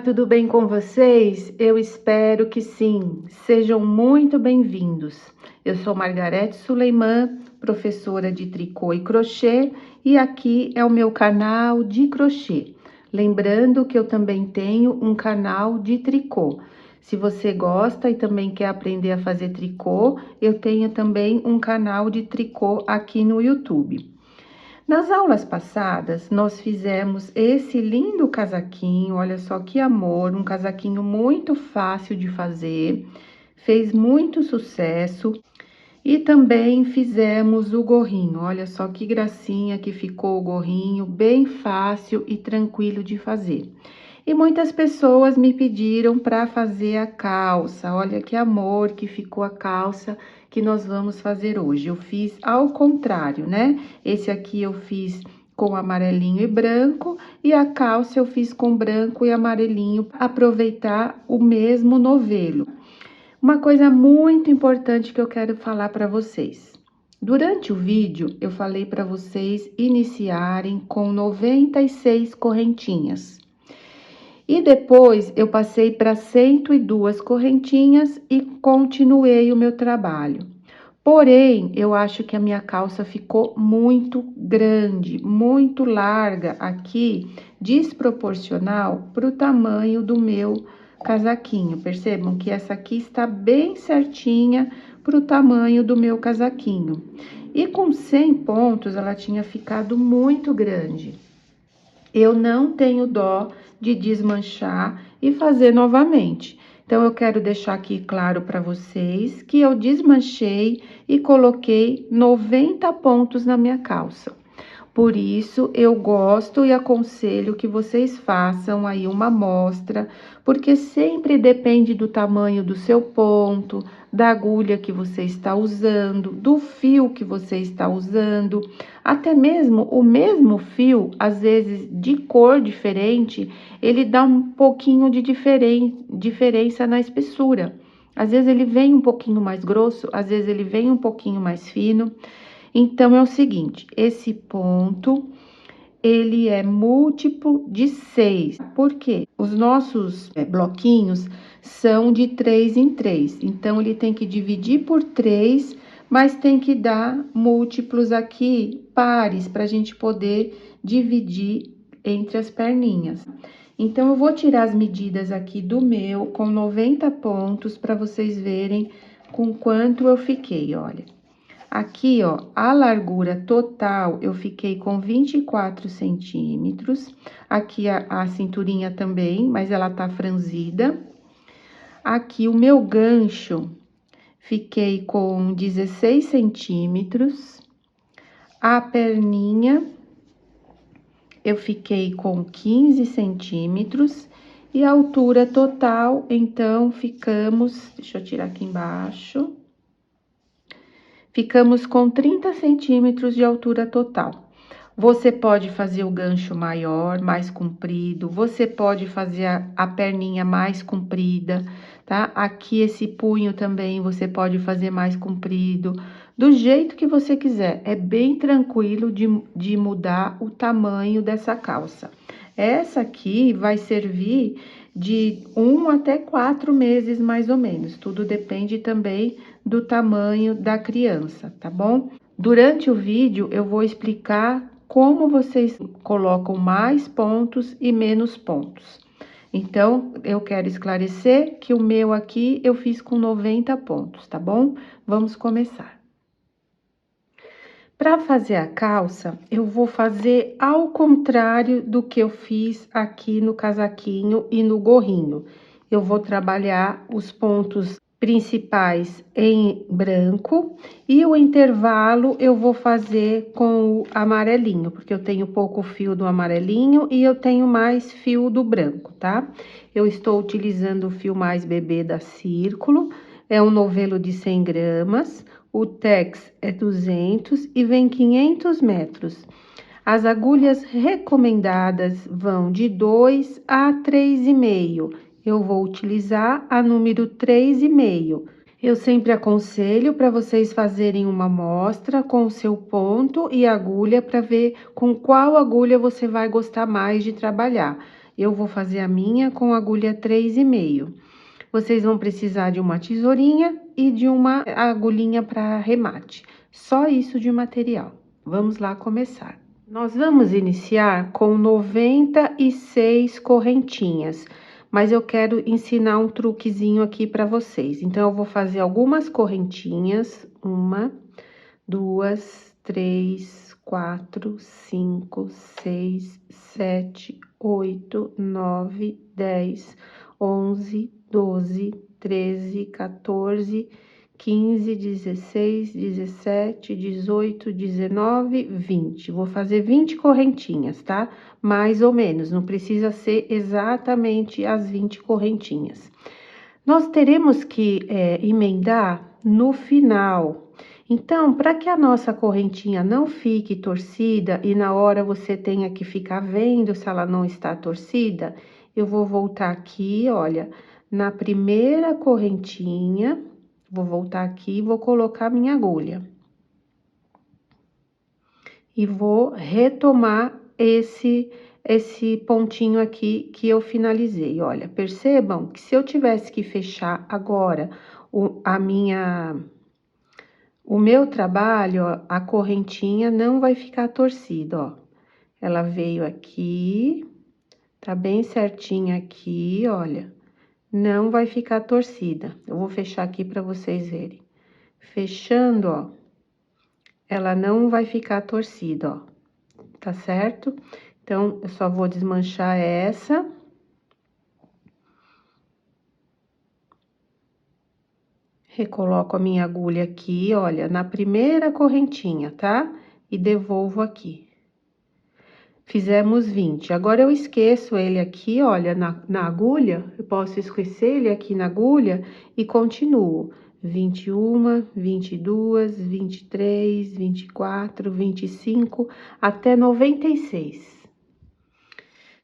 tudo bem com vocês? Eu espero que sim. Sejam muito bem-vindos. Eu sou Margarete Suleiman, professora de tricô e crochê, e aqui é o meu canal de crochê. Lembrando que eu também tenho um canal de tricô. Se você gosta e também quer aprender a fazer tricô, eu tenho também um canal de tricô aqui no YouTube. Nas aulas passadas, nós fizemos esse lindo casaquinho, olha só que amor, um casaquinho muito fácil de fazer, fez muito sucesso. E também fizemos o gorrinho, olha só que gracinha que ficou o gorrinho, bem fácil e tranquilo de fazer. E muitas pessoas me pediram para fazer a calça, olha que amor que ficou a calça que nós vamos fazer hoje. Eu fiz ao contrário, né? Esse aqui eu fiz com amarelinho e branco, e a calça eu fiz com branco e amarelinho, aproveitar o mesmo novelo. Uma coisa muito importante que eu quero falar para vocês. Durante o vídeo, eu falei para vocês iniciarem com 96 correntinhas. E depois, eu passei para 102 correntinhas e continuei o meu trabalho. Porém, eu acho que a minha calça ficou muito grande, muito larga aqui, desproporcional para o tamanho do meu casaquinho. Percebam que essa aqui está bem certinha para o tamanho do meu casaquinho. E com 100 pontos, ela tinha ficado muito grande. Eu não tenho dó de desmanchar e fazer novamente. Então, eu quero deixar aqui claro para vocês que eu desmanchei e coloquei 90 pontos na minha calça. Por isso, eu gosto e aconselho que vocês façam aí uma amostra, porque sempre depende do tamanho do seu ponto, da agulha que você está usando, do fio que você está usando, até mesmo o mesmo fio, às vezes de cor diferente, ele dá um pouquinho de diferença na espessura. Às vezes ele vem um pouquinho mais grosso, às vezes ele vem um pouquinho mais fino. Então, é o seguinte, esse ponto, ele é múltiplo de 6. Por quê? Os nossos bloquinhos são de 3 em 3. Então, ele tem que dividir por 3, mas tem que dar múltiplos aqui, pares, para a gente poder dividir entre as perninhas. Então, eu vou tirar as medidas aqui do meu, com 90 pontos, para vocês verem com quanto eu fiquei, olha. Aqui, ó, a largura total, eu fiquei com 24 centímetros. Aqui a cinturinha também, mas ela tá franzida. Aqui o meu gancho, fiquei com 16 centímetros. A perninha, eu fiquei com 15 centímetros. E a altura total, então, ficamos... Deixa eu tirar aqui embaixo. Ficamos com 30 centímetros de altura total. Você pode fazer o gancho maior, mais comprido, você pode fazer a perninha mais comprida, tá? Aqui esse punho também você pode fazer mais comprido, do jeito que você quiser. É bem tranquilo de mudar o tamanho dessa calça. Essa aqui vai servir de 1 até 4 meses, mais ou menos. Tudo depende também do tamanho da criança, tá bom? Durante o vídeo, eu vou explicar como vocês colocam mais pontos e menos pontos. Então, eu quero esclarecer que o meu aqui eu fiz com 90 pontos, tá bom? Vamos começar. Para fazer a calça, eu vou fazer ao contrário do que eu fiz aqui no casaquinho e no gorrinho. Eu vou trabalhar os pontos principais em branco e o intervalo eu vou fazer com o amarelinho, porque eu tenho pouco fio do amarelinho e eu tenho mais fio do branco, tá? Eu estou utilizando o fio mais bebê da Círculo, é um novelo de 100 gramas, o tex é 200 e vem 500 metros. As agulhas recomendadas vão de 2 a 3,5. Eu vou utilizar a número 3,5. Eu sempre aconselho para vocês fazerem uma amostra com o seu ponto e agulha para ver com qual agulha você vai gostar mais de trabalhar. Eu vou fazer a minha com agulha 3,5. Vocês vão precisar de uma tesourinha e de uma agulhinha para arremate. Só isso de material. Vamos lá começar. Nós vamos iniciar com 96 correntinhas, mas eu quero ensinar um truquezinho aqui para vocês. Então, eu vou fazer algumas correntinhas, 1, 2, 3, 4, 5, 6, 7, 8, 9, 10, 11, 12, 13, 14, 15, 16, 17, 18, 19, 20. Vou fazer 20 correntinhas, tá? Mais ou menos, não precisa ser exatamente as 20 correntinhas. Nós teremos que emendar no final. Então, para que a nossa correntinha não fique torcida e na hora você tenha que ficar vendo se ela não está torcida, eu vou voltar aqui, olha, na primeira correntinha, vou voltar aqui e vou colocar minha agulha. E vou retomar esse pontinho aqui que eu finalizei. Olha, percebam que se eu tivesse que fechar agora o meu trabalho, ó, a correntinha não vai ficar torcida, ó. Ela veio aqui, tá bem certinha aqui, olha. Não vai ficar torcida. Eu vou fechar aqui para vocês verem. Fechando, ó, ela não vai ficar torcida, ó. Tá certo? Então, eu só vou desmanchar essa. Recoloco a minha agulha aqui, olha, na primeira correntinha, tá? E devolvo aqui. Fizemos 20. Agora, eu esqueço ele aqui, olha, na agulha. Eu posso esquecer ele aqui na agulha e continuo. 21, 22, 23, 24, 25, até 96.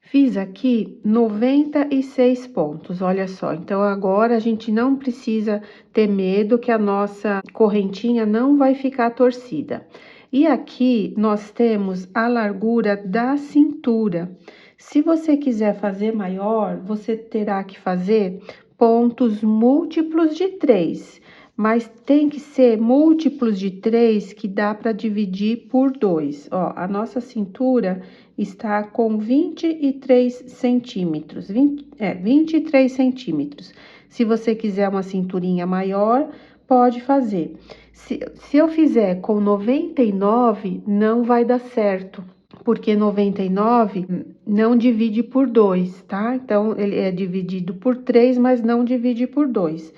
Fiz aqui 96 pontos, olha só. Então, agora a gente não precisa ter medo que a nossa correntinha não vai ficar torcida. E aqui nós temos a largura da cintura. Se você quiser fazer maior, você terá que fazer pontos múltiplos de 3. Mas tem que ser múltiplos de 3 que dá para dividir por 2. Ó, a nossa cintura está com 23 centímetros. 23 centímetros. Se você quiser uma cinturinha maior, pode fazer. Se eu fizer com 99, não vai dar certo, porque 99 não divide por 2, tá? Então, ele é dividido por 3, mas não divide por 2.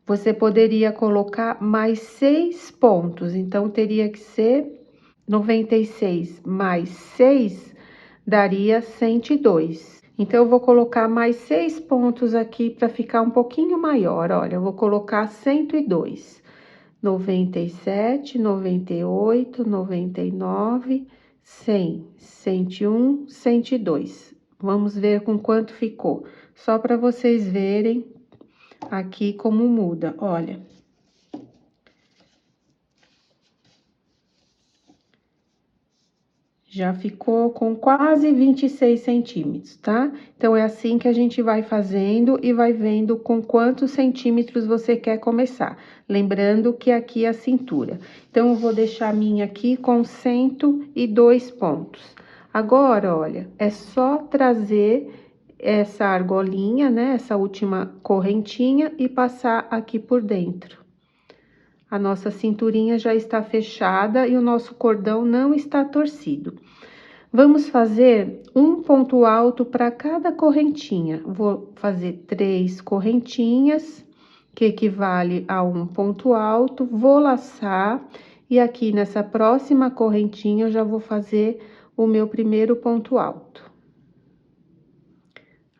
Você poderia colocar mais 6 pontos, então, teria que ser 96 mais 6, daria 102. Então, eu vou colocar mais 6 pontos aqui para ficar um pouquinho maior, olha, eu vou colocar 102. 97, 98, 99, 100, 101, 102. Vamos ver com quanto ficou. Só para vocês verem aqui como muda, olha. Já ficou com quase 26 centímetros, tá? Então, é assim que a gente vai fazendo e vai vendo com quantos centímetros você quer começar. Lembrando que aqui é a cintura. Então, eu vou deixar a minha aqui com 102 pontos. Agora, olha, é só trazer essa argolinha, né? Essa última correntinha e passar aqui por dentro. A nossa cinturinha já está fechada e o nosso cordão não está torcido. Vamos fazer um ponto alto para cada correntinha. Vou fazer 3 correntinhas, que equivale a um ponto alto. Vou laçar e aqui nessa próxima correntinha eu já vou fazer o meu primeiro ponto alto.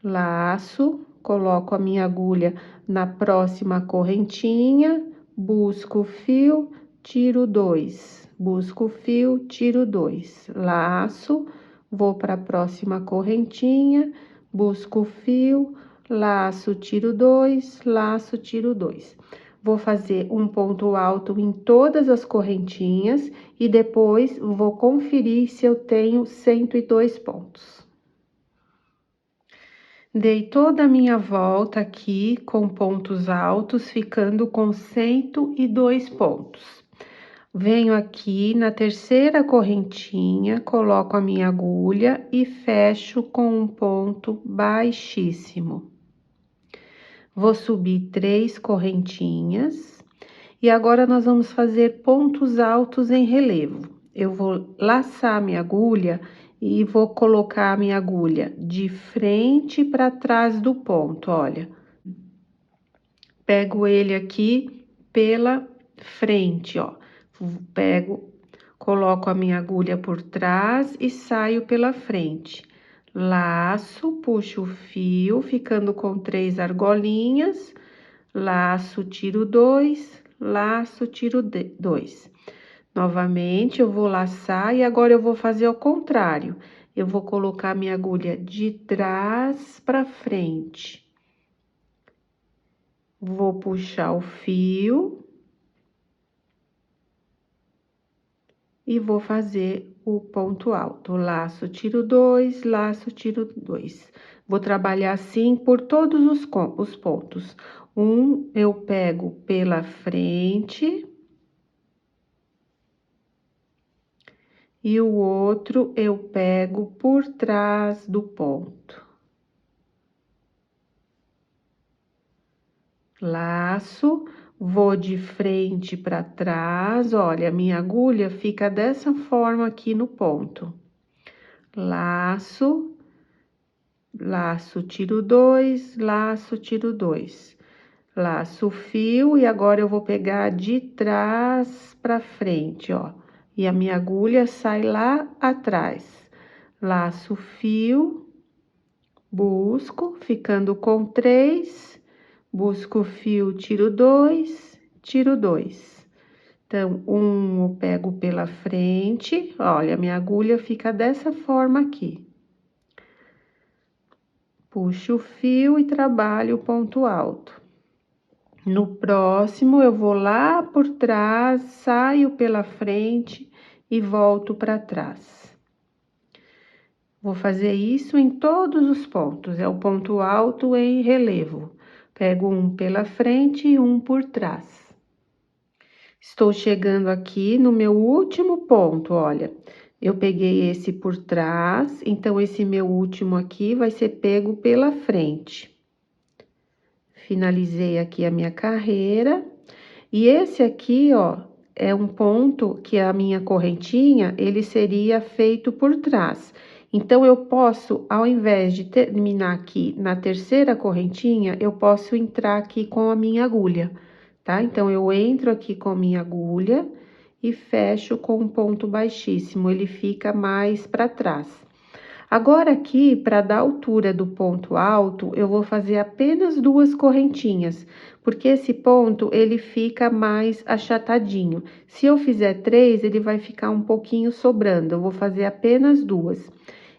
Laço, coloco a minha agulha na próxima correntinha. Busco o fio, tiro 2, busco o fio, tiro 2, laço, vou para a próxima correntinha, busco o fio, laço, tiro 2, laço, tiro 2. Vou fazer um ponto alto em todas as correntinhas e depois vou conferir se eu tenho 102 pontos. Dei toda a minha volta aqui com pontos altos, ficando com 102 pontos. Venho aqui na terceira correntinha, coloco a minha agulha e fecho com um ponto baixíssimo. Vou subir 3 correntinhas e agora nós vamos fazer pontos altos em relevo. Eu vou laçar minha agulha e vou colocar a minha agulha de frente para trás do ponto, olha. Pego ele aqui pela frente, ó. Pego, coloco a minha agulha por trás e saio pela frente. Laço, puxo o fio, ficando com 3 argolinhas. Laço, tiro 2, laço, tiro 2. Novamente, eu vou laçar e agora eu vou fazer ao contrário. Eu vou colocar minha agulha de trás para frente. Vou puxar o fio. E vou fazer o ponto alto. Laço, tiro 2, laço, tiro 2. Vou trabalhar assim por todos os pontos. Um, eu pego pela frente. E o outro, eu pego por trás do ponto. Laço, vou de frente para trás, olha, minha agulha fica dessa forma aqui no ponto. Laço, laço, tiro 2, laço, tiro 2. Laço o fio e agora eu vou pegar de trás para frente, ó. E a minha agulha sai lá atrás. Laço o fio, busco, ficando com 3, busco o fio, tiro 2, tiro 2. Então, um eu pego pela frente, olha, minha agulha fica dessa forma aqui. Puxo o fio e trabalho o ponto alto. No próximo, eu vou lá por trás, saio pela frente e volto para trás. Vou fazer isso em todos os pontos, é o ponto alto em relevo. Pego um pela frente e um por trás. Estou chegando aqui no meu último ponto, olha. Eu peguei esse por trás, então esse meu último aqui vai ser pego pela frente. Finalizei aqui a minha carreira. E esse aqui, ó, é um ponto que a minha correntinha, ele seria feito por trás. Então, eu posso, ao invés de terminar aqui na terceira correntinha, eu posso entrar aqui com a minha agulha, tá? Então, eu entro aqui com a minha agulha e fecho com um ponto baixíssimo, ele fica mais para trás. Agora, aqui, para dar altura do ponto alto, eu vou fazer apenas 2 correntinhas, porque esse ponto, ele fica mais achatadinho. Se eu fizer 3, ele vai ficar um pouquinho sobrando, eu vou fazer apenas 2.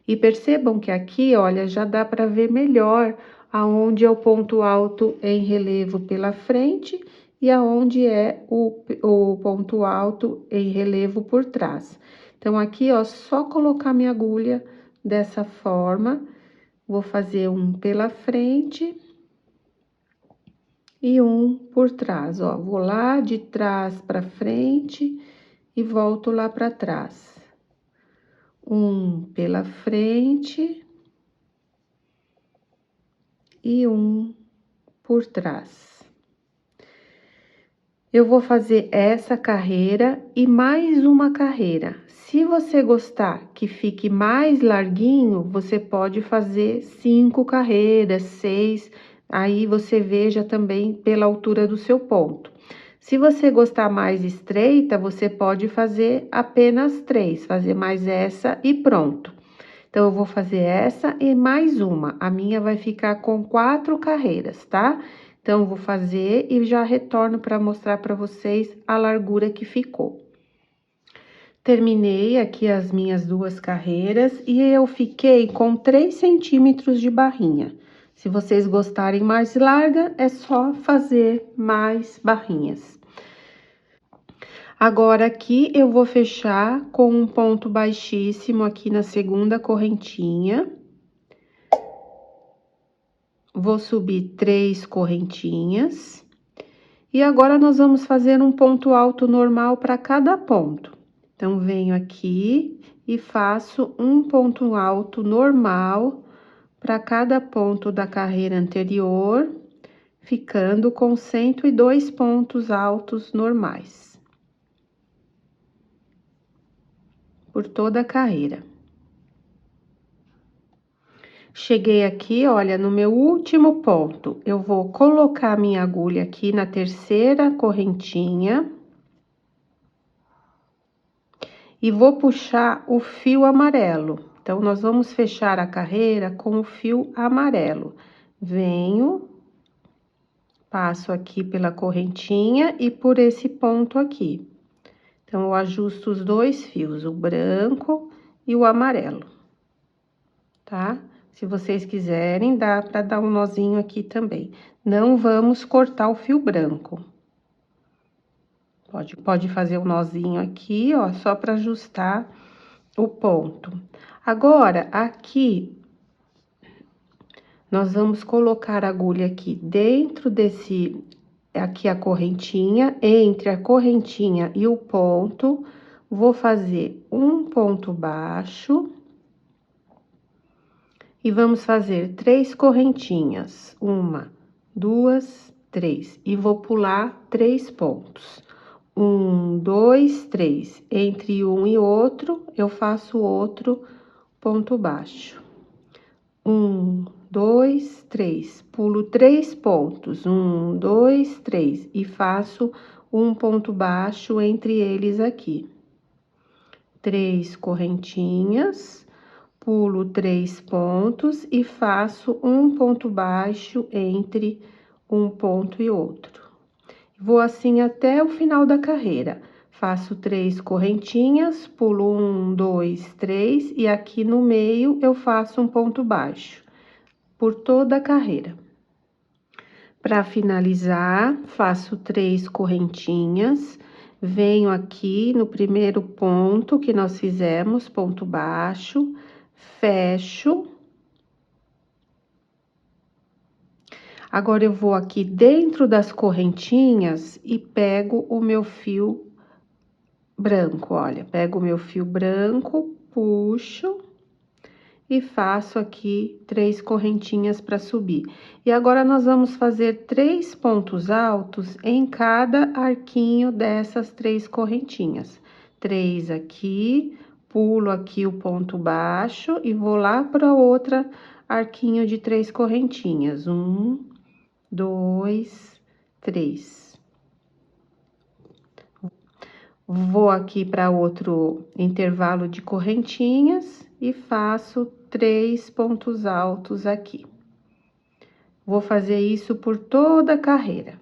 E percebam que aqui, olha, já dá para ver melhor aonde é o ponto alto em relevo pela frente e aonde é o ponto alto em relevo por trás. Então, aqui, ó, só colocar minha agulha dessa forma, vou fazer um pela frente e um por trás, ó. Vou lá de trás para frente e volto lá para trás. Um pela frente e um por trás. Eu vou fazer essa carreira e mais uma carreira. Se você gostar que fique mais larguinho, você pode fazer 5 carreiras, 6, aí você veja também pela altura do seu ponto. Se você gostar mais estreita, você pode fazer apenas 3, fazer mais essa e pronto. Então, eu vou fazer essa e mais uma. A minha vai ficar com 4 carreiras, tá? Então, eu vou fazer e já retorno para mostrar para vocês a largura que ficou. Terminei aqui as minhas 2 carreiras e eu fiquei com 3 centímetros de barrinha. Se vocês gostarem mais larga, é só fazer mais barrinhas. Agora, aqui, eu vou fechar com um ponto baixíssimo aqui na segunda correntinha. vou subir 3 correntinhas. E agora, nós vamos fazer um ponto alto normal para cada ponto. Então, venho aqui e faço um ponto alto normal para cada ponto da carreira anterior, ficando com 102 pontos altos normais. Por toda a carreira. Cheguei aqui, olha, no meu último ponto, eu vou colocar minha agulha aqui na terceira correntinha. E vou puxar o fio amarelo. Então, nós vamos fechar a carreira com o fio amarelo. Venho, passo aqui pela correntinha e por esse ponto aqui. Então, eu ajusto os dois fios, o branco e o amarelo, tá? Se vocês quiserem, dá pra dar um nozinho aqui também. Não vamos cortar o fio branco. Pode fazer um nozinho aqui, ó, só pra ajustar o ponto. Agora, aqui, nós vamos colocar a agulha aqui dentro desse, aqui a correntinha, entre a correntinha e o ponto, vou fazer um ponto baixo. E vamos fazer 3 correntinhas, 1, 2, 3, e vou pular 3 pontos. 1, 2, 3, entre um e outro, eu faço outro ponto baixo. 1, 2, 3, pulo 3 pontos, 1, 2, 3, e faço um ponto baixo entre eles aqui. 3 correntinhas, pulo 3 pontos e faço um ponto baixo entre um ponto e outro. Vou assim até o final da carreira. Faço 3 correntinhas, pulo 1, 2, 3, e aqui no meio eu faço um ponto baixo, por toda a carreira. Para finalizar, faço 3 correntinhas, venho aqui no primeiro ponto que nós fizemos, ponto baixo, fecho. Agora, eu vou aqui dentro das correntinhas e pego o meu fio branco, olha, pego o meu fio branco, puxo e faço aqui 3 correntinhas para subir. E agora, nós vamos fazer 3 pontos altos em cada arquinho dessas 3 correntinhas. 3 aqui, pulo aqui o ponto baixo e vou lá para outra arquinho de 3 correntinhas. 1, 2, 3. Vou aqui para outro intervalo de correntinhas e faço 3 pontos altos aqui. Vou fazer isso por toda a carreira.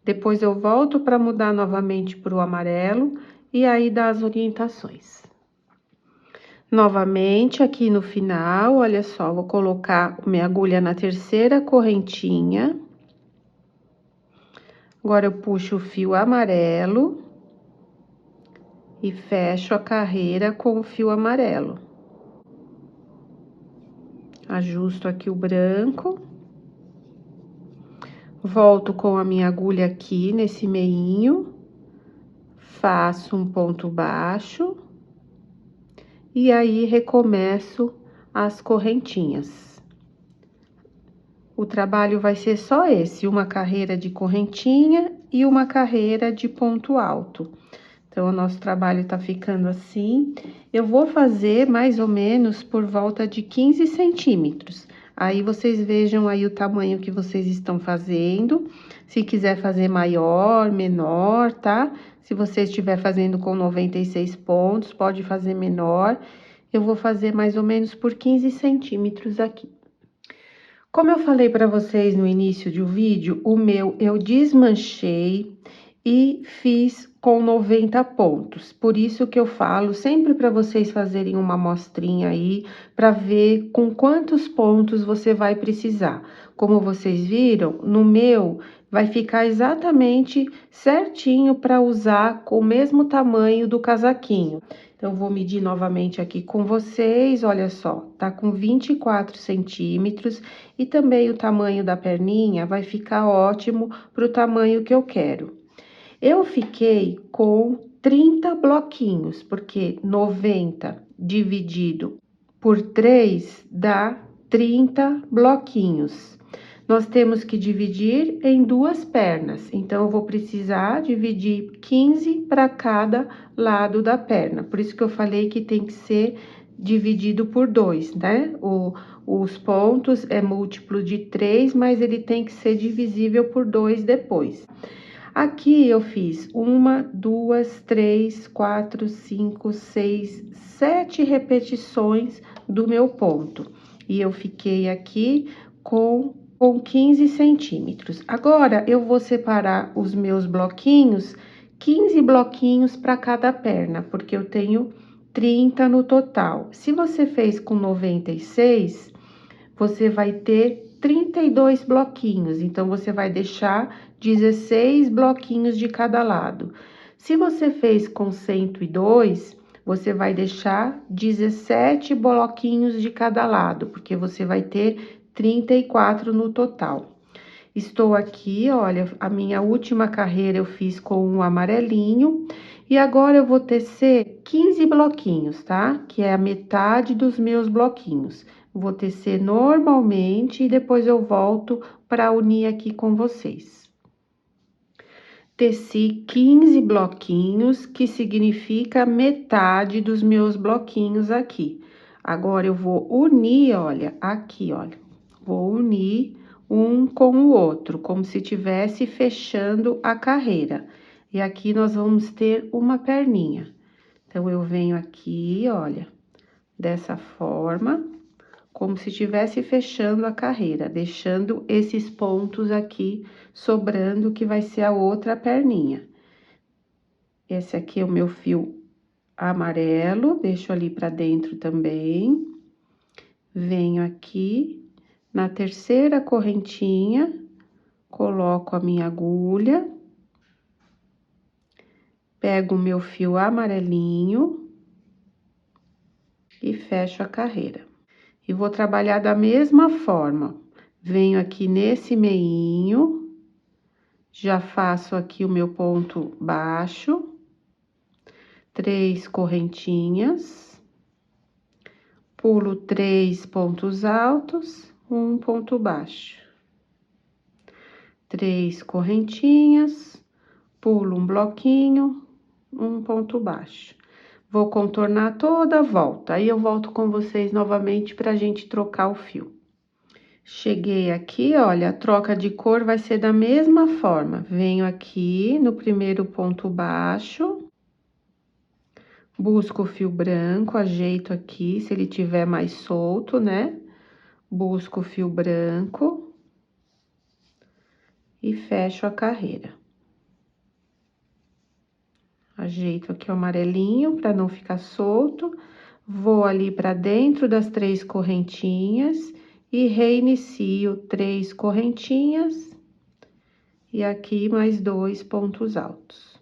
Depois eu volto para mudar novamente para o amarelo e aí dar as orientações. Novamente, aqui no final, olha só, vou colocar minha agulha na terceira correntinha. Agora, eu puxo o fio amarelo e fecho a carreira com o fio amarelo. Ajusto aqui o branco. Volto com a minha agulha aqui nesse meinho. Faço um ponto baixo. E aí, recomeço as correntinhas. O trabalho vai ser só esse, uma carreira de correntinha e uma carreira de ponto alto. Então, o nosso trabalho tá ficando assim. Eu vou fazer mais ou menos por volta de 15 centímetros. Aí, vocês vejam aí o tamanho que vocês estão fazendo. Se quiser fazer maior, menor, tá? Se você estiver fazendo com 96 pontos, pode fazer menor. Eu vou fazer mais ou menos por 15 centímetros aqui. Como eu falei para vocês no início do vídeo, o meu eu desmanchei e fiz com 90 pontos. Por isso que eu falo sempre para vocês fazerem uma amostrinha aí, para ver com quantos pontos você vai precisar. Como vocês viram, no meu vai ficar exatamente certinho para usar com o mesmo tamanho do casaquinho. Então, vou medir novamente aqui com vocês, olha só, tá com 24 centímetros e também o tamanho da perninha vai ficar ótimo pro tamanho que eu quero. Eu fiquei com 30 bloquinhos, porque 90 dividido por 3 dá 30 bloquinhos. Nós temos que dividir em duas pernas, então eu vou precisar dividir 15 para cada lado da perna. Por isso que eu falei que tem que ser dividido por 2, né? Os pontos é múltiplo de 3, mas ele tem que ser divisível por 2 depois. Aqui eu fiz 1, 2, 3, 4, 5, 6, 7 repetições do meu ponto. E eu fiquei aqui com 15 centímetros. Agora, eu vou separar os meus bloquinhos, 15 bloquinhos para cada perna, porque eu tenho 30 no total. Se você fez com 96, você vai ter 32 bloquinhos, então você vai deixar 16 bloquinhos de cada lado. Se você fez com 102, você vai deixar 17 bloquinhos de cada lado, porque você vai ter 34 no total. Estou aqui, olha, a minha última carreira eu fiz com um amarelinho, e agora eu vou tecer 15 bloquinhos, tá? Que é a metade dos meus bloquinhos. Vou tecer normalmente e depois eu volto para unir aqui com vocês. Teci 15 bloquinhos, que significa metade dos meus bloquinhos aqui. Agora, eu vou unir, olha, aqui, olha. Vou unir um com o outro, como se tivesse fechando a carreira. E aqui nós vamos ter uma perninha. Então, eu venho aqui, olha, dessa forma, como se estivesse fechando a carreira, deixando esses pontos aqui sobrando, que vai ser a outra perninha. Esse aqui é o meu fio amarelo, deixo ali pra dentro também. Venho aqui na terceira correntinha, coloco a minha agulha, pego o meu fio amarelinho e fecho a carreira. E vou trabalhar da mesma forma. Venho aqui nesse meinho, já faço aqui o meu ponto baixo, 3 correntinhas, pulo 3 pontos altos, um ponto baixo. 3 correntinhas, pulo um bloquinho, um ponto baixo. Vou contornar toda a volta, aí eu volto com vocês novamente pra gente trocar o fio. Cheguei aqui, olha, a troca de cor vai ser da mesma forma. Venho aqui no primeiro ponto baixo, busco o fio branco, ajeito aqui, se ele tiver mais solto, né? Busco o fio branco e fecho a carreira. Ajeito aqui o amarelinho para não ficar solto. Vou ali para dentro das 3 correntinhas e reinicio 3 correntinhas e aqui mais 2 pontos altos.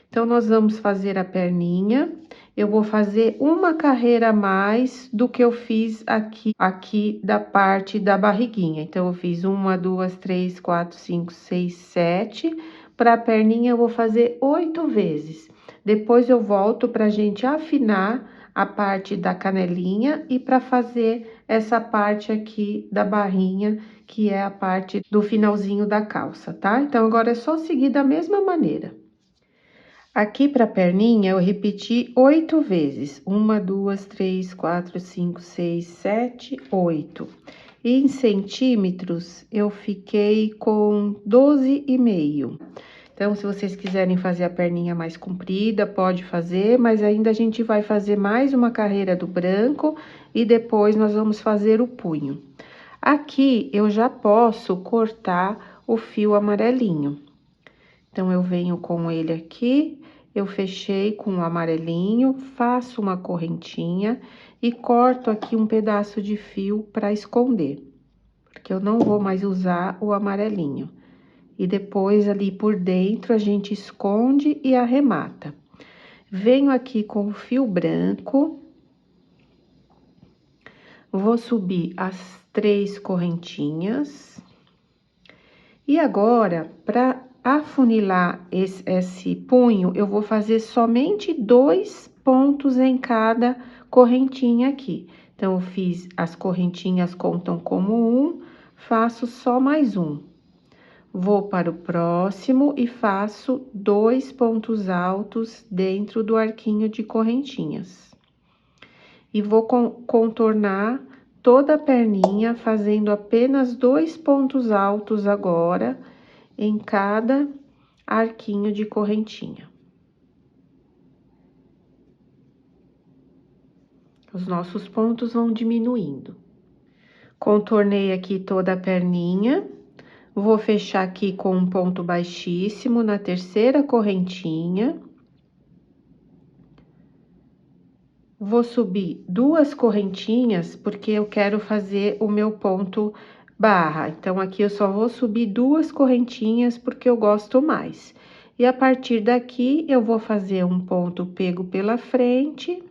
Então, nós vamos fazer a perninha. Eu vou fazer uma carreira a mais do que eu fiz aqui da parte da barriguinha. Então, eu fiz 1, 2, 3, 4, 5, 6, 7. Para a perninha, eu vou fazer 8 vezes. Depois, eu volto pra gente afinar a parte da canelinha e para fazer essa parte aqui da barrinha, que é a parte do finalzinho da calça, tá? Então, agora é só seguir da mesma maneira. Aqui pra perninha, eu repeti 8 vezes. 1, 2, 3, 4, 5, 6, 7, 8. E em centímetros, eu fiquei com 12,5. Então, se vocês quiserem fazer a perninha mais comprida, pode fazer, mas ainda a gente vai fazer mais uma carreira do branco e depois nós vamos fazer o punho. Aqui, eu já posso cortar o fio amarelinho. Então, eu venho com ele aqui, eu fechei com o amarelinho, faço uma correntinha e corto aqui um pedaço de fio para esconder. que eu não vou mais usar o amarelinho. E depois, ali por dentro, a gente esconde e arremata. Venho aqui com o fio branco. Vou subir as 3 correntinhas. E agora, para afunilar esse punho, eu vou fazer somente 2 pontos em cada correntinha aqui. Então, eu fiz as correntinhas contam como 1, faço só mais 1. Vou para o próximo e faço 2 pontos altos dentro do arquinho de correntinhas. E vou contornar toda a perninha, fazendo apenas 2 pontos altos agora, em cada arquinho de correntinha. Os nossos pontos vão diminuindo. Contornei aqui toda a perninha, vou fechar aqui com um ponto baixíssimo na 3ª correntinha. Vou subir 2 correntinhas, porque eu quero fazer o meu ponto barra. Então, aqui eu só vou subir 2 correntinhas, porque eu gosto mais. E a partir daqui, eu vou fazer um ponto pego pela frente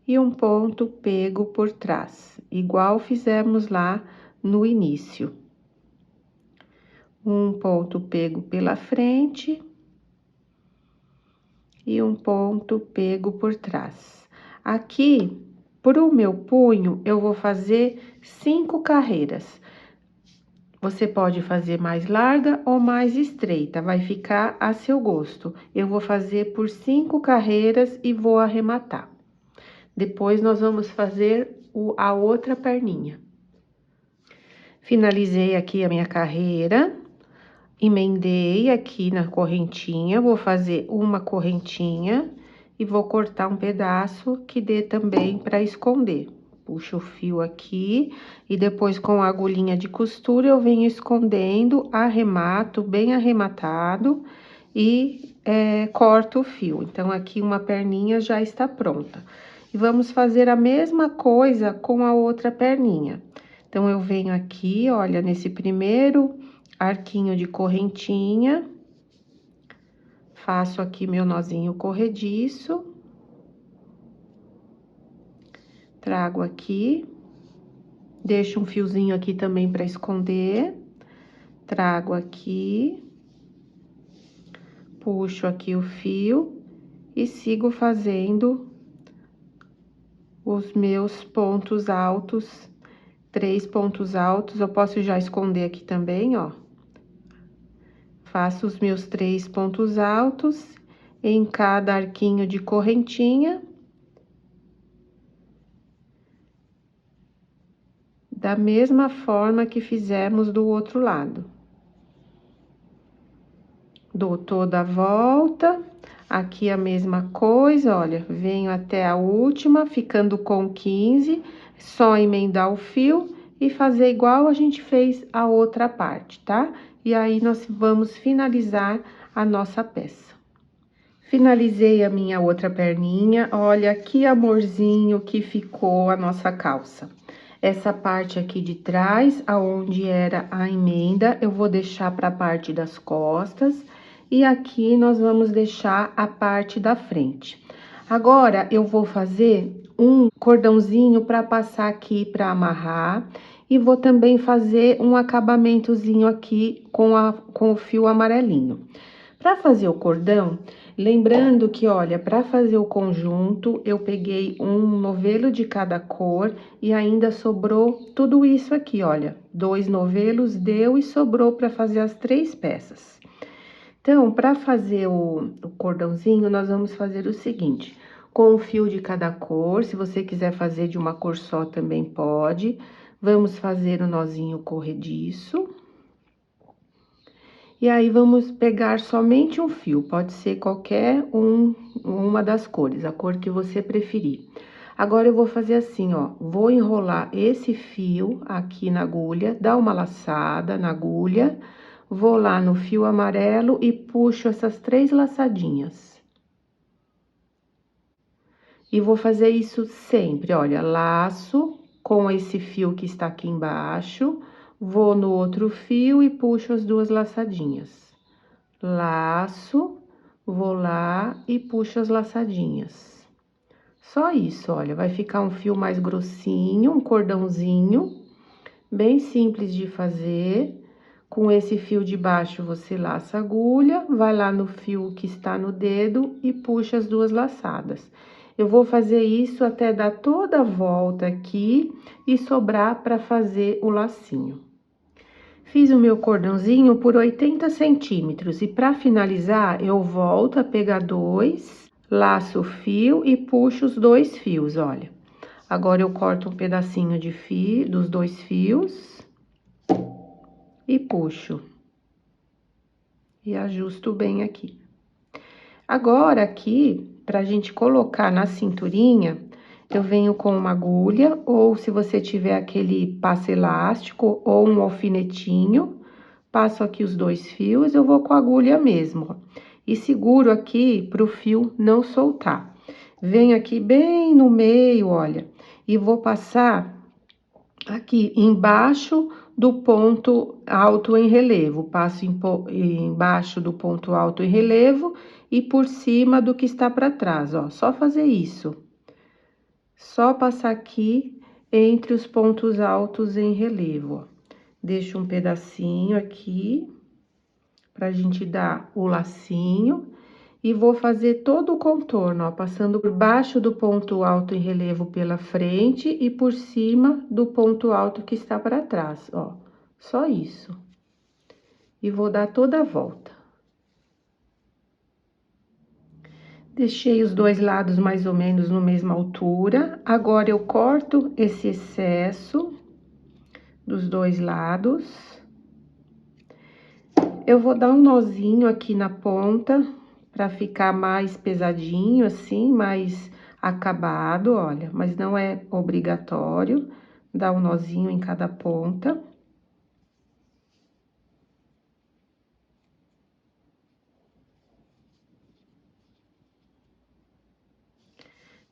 e um ponto pego por trás, igual fizemos lá no início. Um ponto pego pela frente e um ponto pego por trás. Aqui, pro meu punho, eu vou fazer 5 carreiras. Você pode fazer mais larga ou mais estreita, vai ficar a seu gosto. Eu vou fazer por 5 carreiras e vou arrematar. Depois, nós vamos fazer a outra perninha. Finalizei aqui a minha carreira, emendei aqui na correntinha, vou fazer uma correntinha e vou cortar um pedaço que dê também para esconder. Puxo o fio aqui e depois com a agulhinha de costura eu venho escondendo, arremato bem arrematado e corto o fio. Então, aqui uma perninha já está pronta. E vamos fazer a mesma coisa com a outra perninha. Então, eu venho aqui, olha, nesse primeiro arquinho de correntinha, faço aqui meu nozinho corrediço, trago aqui, deixo um fiozinho aqui também para esconder, trago aqui, puxo aqui o fio e sigo fazendo os meus pontos altos, 3 pontos altos, eu posso já esconder aqui também, ó. Faço os meus 3 pontos altos em cada arquinho de correntinha. Da mesma forma que fizemos do outro lado. Dou toda a volta, aqui a mesma coisa, olha, venho até a última, ficando com 15, só emendar o fio e fazer igual a gente fez a outra parte, tá? E aí, nós vamos finalizar a nossa peça. Finalizei a minha outra perninha, olha que amorzinho que ficou a nossa calça. Essa parte aqui de trás, aonde era a emenda, eu vou deixar para a parte das costas. E aqui, nós vamos deixar a parte da frente. Agora, eu vou fazer um cordãozinho para passar aqui para amarrar. E vou também fazer um acabamentozinho aqui com o fio amarelinho. Para fazer o cordão, lembrando que, olha, para fazer o conjunto, eu peguei um novelo de cada cor e ainda sobrou tudo isso aqui, olha. 2 novelos deu e sobrou para fazer as 3 peças. Então, para fazer o cordãozinho, nós vamos fazer o seguinte: com um fio de cada cor, se você quiser fazer de uma cor só, também pode. Vamos fazer o nozinho corrediço. E aí, vamos pegar somente um fio, pode ser qualquer uma das cores, a cor que você preferir. Agora, eu vou fazer assim, ó, vou enrolar esse fio aqui na agulha, dar uma laçada na agulha, vou lá no fio amarelo e puxo essas 3 laçadinhas. E vou fazer isso sempre, olha, laço, com esse fio que está aqui embaixo, vou no outro fio e puxo as duas laçadinhas. Laço, vou lá e puxo as laçadinhas. Só isso, olha, vai ficar um fio mais grossinho, um cordãozinho, bem simples de fazer. Com esse fio de baixo, você laça a agulha, vai lá no fio que está no dedo e puxa as duas laçadas. Eu vou fazer isso até dar toda a volta aqui e sobrar para fazer o lacinho. Fiz o meu cordãozinho por 80 centímetros e para finalizar, eu volto a pegar dois, laço o fio e puxo os dois fios, olha. Agora, eu corto um pedacinho de fio, dos dois fios e puxo. E ajusto bem aqui. Agora, aqui, pra gente colocar na cinturinha, eu venho com uma agulha, ou se você tiver aquele passo elástico, ou um alfinetinho, passo aqui os dois fios, eu vou com a agulha mesmo, ó, e seguro aqui pro fio não soltar. Venho aqui bem no meio, olha, e vou passar aqui embaixo do ponto alto em relevo, passo embaixo do ponto alto em relevo e por cima do que está para trás, ó, só fazer isso. Só passar aqui entre os pontos altos em relevo, ó. Deixo um pedacinho aqui pra gente dar o lacinho e vou fazer todo o contorno, ó, passando por baixo do ponto alto em relevo pela frente e por cima do ponto alto que está para trás, ó. Só isso. E vou dar toda a volta. Deixei os dois lados mais ou menos na mesma altura. Agora, eu corto esse excesso dos dois lados. Eu vou dar um nozinho aqui na ponta, pra ficar mais pesadinho, assim, mais acabado, olha. Mas não é obrigatório dar um nozinho em cada ponta.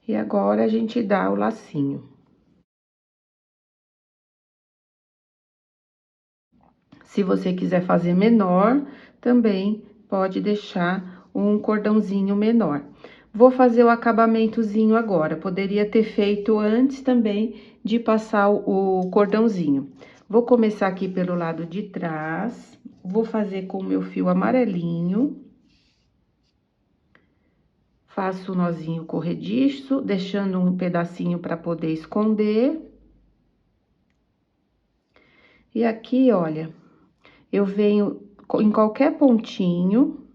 E agora, a gente dá o lacinho. Se você quiser fazer menor, também pode deixar um cordãozinho menor. Vou fazer o acabamentozinho agora. Poderia ter feito antes também de passar o cordãozinho. Vou começar aqui pelo lado de trás. Vou fazer com o meu fio amarelinho. Faço o nozinho corrediço, deixando um pedacinho para poder esconder. E aqui, olha, eu venho em qualquer pontinho,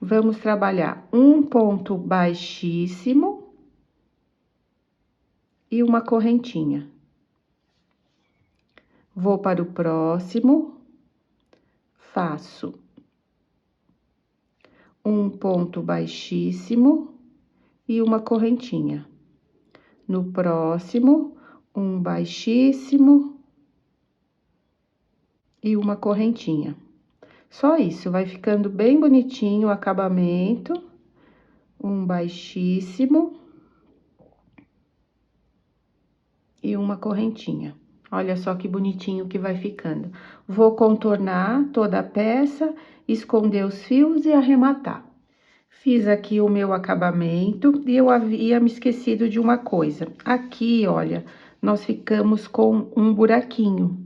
vamos trabalhar um ponto baixíssimo e uma correntinha. Vou para o próximo, faço um ponto baixíssimo e uma correntinha. No próximo, um baixíssimo e uma correntinha. Só isso, vai ficando bem bonitinho o acabamento. Um baixíssimo e uma correntinha. Olha só que bonitinho que vai ficando. Vou contornar toda a peça, esconder os fios e arrematar. Fiz aqui o meu acabamento e eu havia me esquecido de uma coisa. Aqui, olha, nós ficamos com um buraquinho.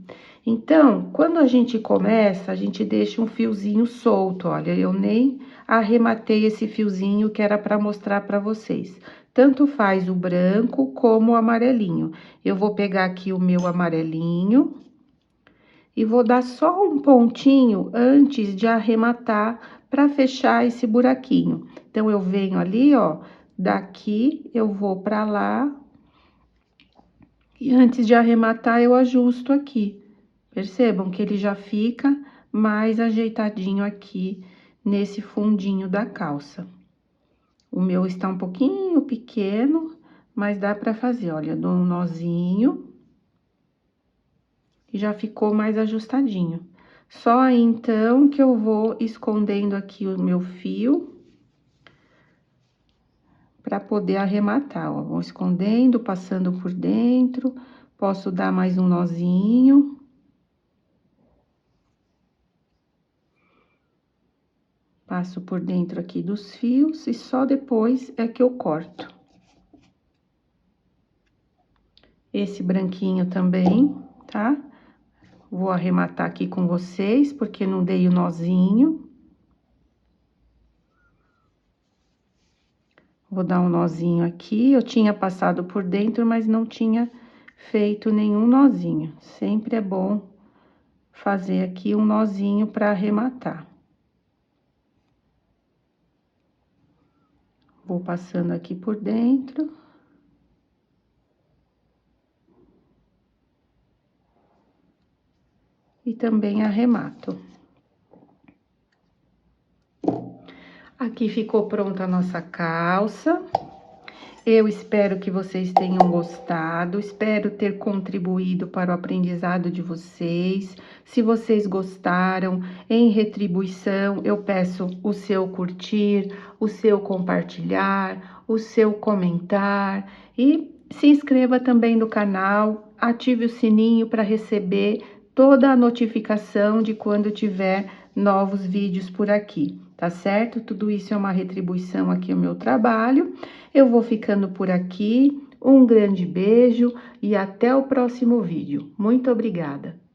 Então, quando a gente começa, a gente deixa um fiozinho solto, olha, eu nem arrematei esse fiozinho que era para mostrar para vocês. Tanto faz o branco como o amarelinho. Eu vou pegar aqui o meu amarelinho e vou dar só um pontinho antes de arrematar para fechar esse buraquinho. Então, eu venho ali, ó, daqui eu vou para lá e antes de arrematar eu ajusto aqui. Percebam que ele já fica mais ajeitadinho aqui nesse fundinho da calça. O meu está um pouquinho pequeno, mas dá pra fazer, olha, dou um nozinho e já ficou mais ajustadinho. Só aí, então, que eu vou escondendo aqui o meu fio para poder arrematar, ó. Vou escondendo, passando por dentro, posso dar mais um nozinho. Passo por dentro aqui dos fios e só depois é que eu corto. Esse branquinho também, tá? Vou arrematar aqui com vocês, porque não dei o nozinho. Vou dar um nozinho aqui, eu tinha passado por dentro, mas não tinha feito nenhum nozinho. Sempre é bom fazer aqui um nozinho para arrematar. Vou passando aqui por dentro. E também arremato. Aqui ficou pronta a nossa calça. Eu espero que vocês tenham gostado, espero ter contribuído para o aprendizado de vocês. Se vocês gostaram, em retribuição, eu peço o seu curtir, o seu compartilhar, o seu comentar e se inscreva também no canal, ative o sininho para receber toda a notificação de quando tiver novos vídeos por aqui, tá certo? Tudo isso é uma retribuição aqui ao meu trabalho. Eu vou ficando por aqui, um grande beijo e até o próximo vídeo. Muito obrigada!